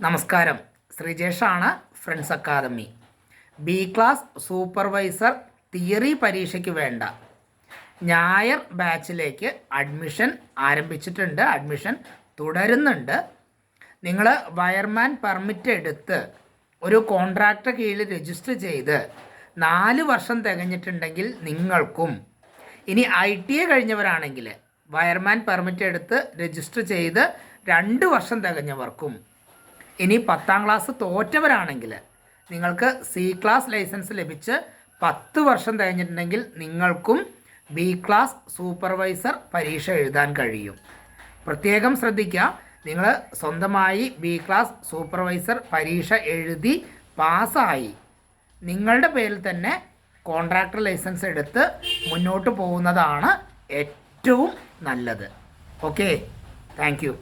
നമസ്കാരം, ശ്രീജേഷാണ്, friends academy. B class supervisor theory പരീക്ഷയ്ക്ക് വേണ്ട ഞായർ ബാച്ചിലേക്ക് അഡ്മിഷൻ ആരംഭിച്ചിട്ടുണ്ട്. അഡ്മിഷൻ തുടരുന്നുണ്ട്. നിങ്ങൾ വയർമാൻ പെർമിറ്റ് എടുത്ത് ഒരു കോൺട്രാക്ടർ കീഴിൽ രജിസ്റ്റർ ചെയ്ത് 4 വർഷം തികഞ്ഞിട്ടുണ്ടെങ്കിൽ നിങ്ങൾക്കും, ഇനി ITA കഴിഞ്ഞവരാണെങ്കിൽ വയർമാൻ പെർമിറ്റ് എടുത്ത് രജിസ്റ്റർ ചെയ്ത് 2 വർഷം തികഞ്ഞവർക്കും, ഇനി 10ാം ക്ലാസ് തോറ്റവരാണെങ്കിൽ നിങ്ങൾക്ക് C ക്ലാസ് ലൈസൻസ് ലഭിച്ച് 10 വർഷം തികഞ്ഞിട്ടുണ്ടെങ്കിൽ നിങ്ങൾക്കും B ക്ലാസ് സൂപ്പർവൈസർ പരീക്ഷ എഴുതാൻ കഴിയും. പ്രത്യേകം ശ്രദ്ധിക്കുക, നിങ്ങൾ സ്വന്തമായി B ക്ലാസ് സൂപ്പർവൈസർ പരീക്ഷ എഴുതി പാസ്സായി നിങ്ങളുടെ പേരിൽ തന്നെ കോൺട്രാക്ടർ ലൈസൻസ് എടുത്ത് മുന്നോട്ട് പോകുന്നതാണ് ഏറ്റവും നല്ലത്. Okay, thank you.